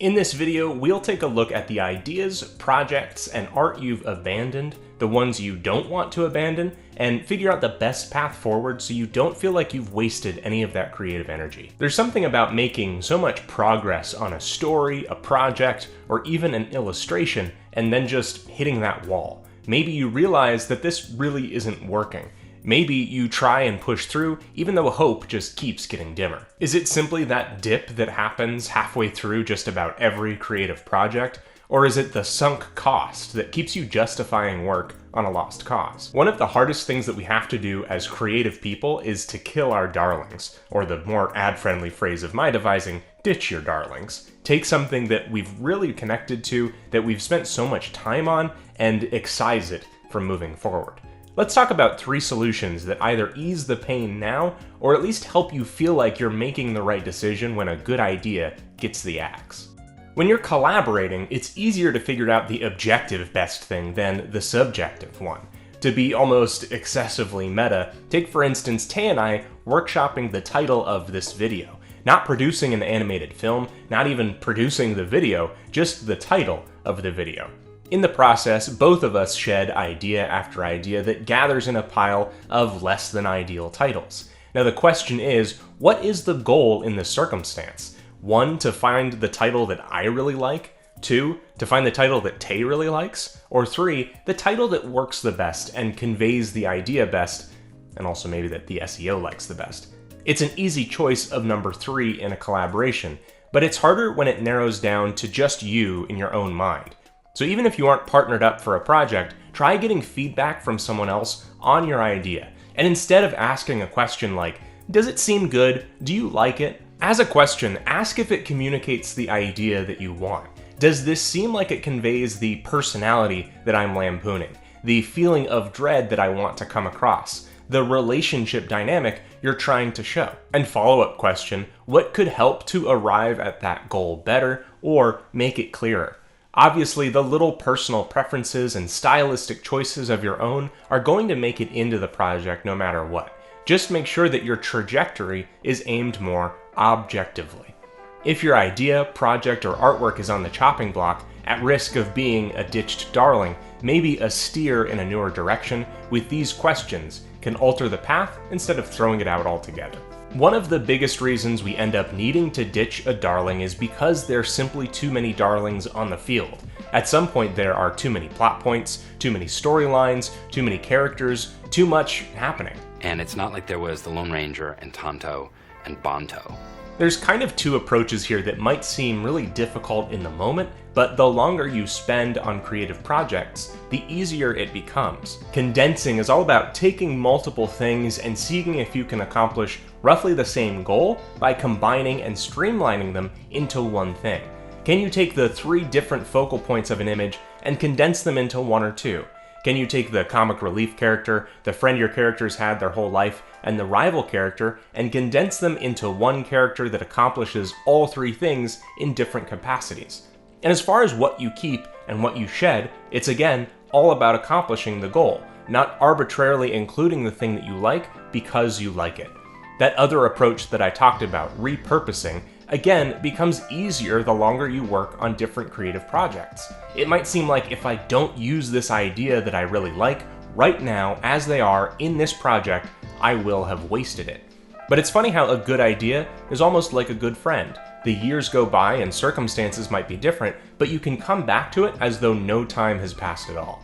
In this video, we'll take a look at the ideas, projects, and art you've abandoned, the ones you don't want to abandon, and figure out the best path forward so you don't feel like you've wasted any of that creative energy. There's something about making so much progress on a story, a project, or even an illustration, and then just hitting that wall. Maybe you realize that this really isn't working. Maybe you try and push through, even though hope just keeps getting dimmer. Is it simply that dip that happens halfway through just about every creative project? Or is it the sunk cost that keeps you justifying work on a lost cause? One of the hardest things that we have to do as creative people is to kill our darlings, or the more ad-friendly phrase of my devising, ditch your darlings. Take something that we've really connected to, that we've spent so much time on, and excise it from moving forward. Let's talk about 3 solutions that either ease the pain now, or at least help you feel like you're making the right decision when a good idea gets the axe. When you're collaborating, it's easier to figure out the objective best thing than the subjective one. To be almost excessively meta, take for instance Tay and I workshopping the title of this video. Not producing an animated film, not even producing the video, just the title of the video. In the process, both of us shed idea after idea that gathers in a pile of less than ideal titles. Now the question is, what is the goal in this circumstance? 1, to find the title that I really like, 2, to find the title that Tay really likes, or 3, the title that works the best and conveys the idea best, and also maybe that the SEO likes the best. It's an easy choice of number 3 in a collaboration, but it's harder when it narrows down to just you in your own mind. So even if you aren't partnered up for a project, try getting feedback from someone else on your idea. And instead of asking a question like, does it seem good? Do you like it? As a question, ask if it communicates the idea that you want. Does this seem like it conveys the personality that I'm lampooning? The feeling of dread that I want to come across? The relationship dynamic you're trying to show? And follow-up question, what could help to arrive at that goal better or make it clearer? Obviously, the little personal preferences and stylistic choices of your own are going to make it into the project no matter what. Just make sure that your trajectory is aimed more objectively. If your idea, project, or artwork is on the chopping block, at risk of being a ditched darling, maybe a steer in a newer direction with these questions can alter the path instead of throwing it out altogether. One of the biggest reasons we end up needing to ditch a darling is because there's simply too many darlings on the field. At some point there are too many plot points, too many storylines, too many characters, too much happening. And it's not like there was the Lone Ranger and Tonto and Bonto. There's kind of 2 approaches here that might seem really difficult in the moment, but the longer you spend on creative projects, the easier it becomes. Condensing is all about taking multiple things and seeing if you can accomplish roughly the same goal by combining and streamlining them into one thing. Can you take the 3 different focal points of an image and condense them into 1 or 2? Can you take the comic relief character, the friend your characters had their whole life, and the rival character, and condense them into one character that accomplishes all 3 things in different capacities? And as far as what you keep and what you shed, it's again all about accomplishing the goal, not arbitrarily including the thing that you like because you like it. That other approach that I talked about, repurposing, again becomes easier the longer you work on different creative projects. It might seem like if I don't use this idea that I really like right now as they are in this project, I will have wasted it. But it's funny how a good idea is almost like a good friend. The years go by and circumstances might be different, but you can come back to it as though no time has passed at all.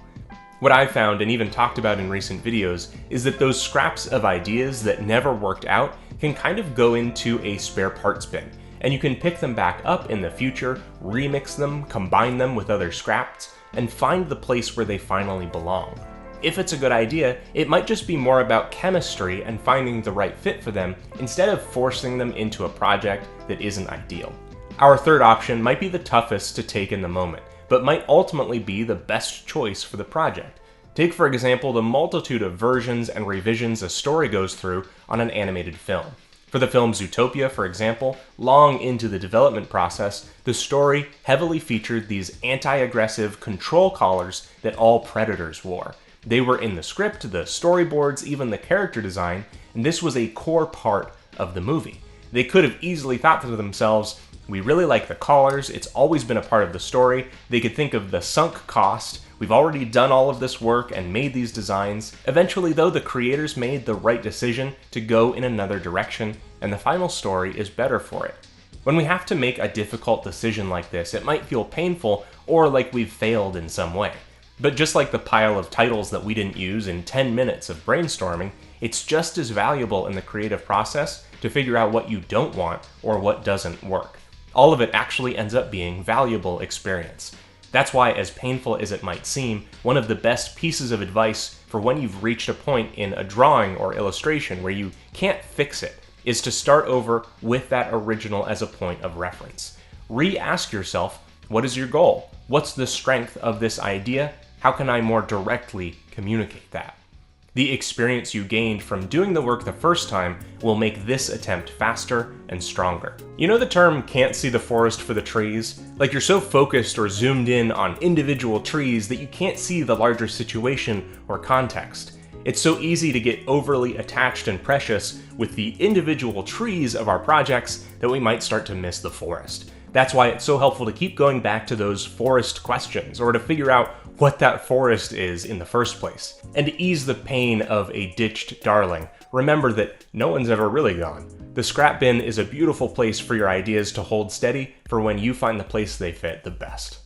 What I've found, and even talked about in recent videos, is that those scraps of ideas that never worked out can kind of go into a spare parts bin, and you can pick them back up in the future, remix them, combine them with other scraps, and find the place where they finally belong. If it's a good idea, it might just be more about chemistry and finding the right fit for them instead of forcing them into a project that isn't ideal. Our third option might be the toughest to take in the moment, but might ultimately be the best choice for the project. Take for example the multitude of versions and revisions a story goes through on an animated film. For the film Zootopia, for example, long into the development process, the story heavily featured these anti-aggressive control collars that all predators wore. They were in the script, the storyboards, even the character design, and this was a core part of the movie. They could have easily thought to themselves, We really like the collars, it's always been a part of the story. They could think of the sunk cost. We've already done all of this work and made these designs. Eventually though, the creators made the right decision to go in another direction, and the final story is better for it. When we have to make a difficult decision like this, it might feel painful or like we've failed in some way. But just like the pile of titles that we didn't use in 10 minutes of brainstorming, it's just as valuable in the creative process to figure out what you don't want or what doesn't work. All of it actually ends up being valuable experience. That's why, as painful as it might seem, one of the best pieces of advice for when you've reached a point in a drawing or illustration where you can't fix it is to start over with that original as a point of reference. Re-ask yourself, what is your goal? What's the strength of this idea? How can I more directly communicate that? The experience you gained from doing the work the first time will make this attempt faster and stronger. You know the term can't see the forest for the trees? Like you're so focused or zoomed in on individual trees that you can't see the larger situation or context. It's so easy to get overly attached and precious with the individual trees of our projects that we might start to miss the forest. That's why it's so helpful to keep going back to those forest questions, or to figure out what that forest is in the first place. And to ease the pain of a ditched darling, remember that no one's ever really gone. The scrap bin is a beautiful place for your ideas to hold steady for when you find the place they fit the best.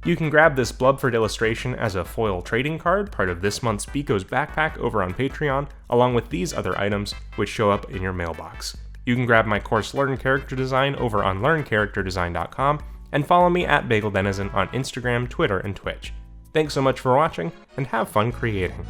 You can grab this Blubford illustration as a foil trading card, part of this month's Beco's backpack over on Patreon, along with these other items, which show up in your mailbox. You can grab my course Learn Character Design over on learncharacterdesign.com, and follow me at BagelDenizen on Instagram, Twitter, and Twitch. Thanks so much for watching, and have fun creating.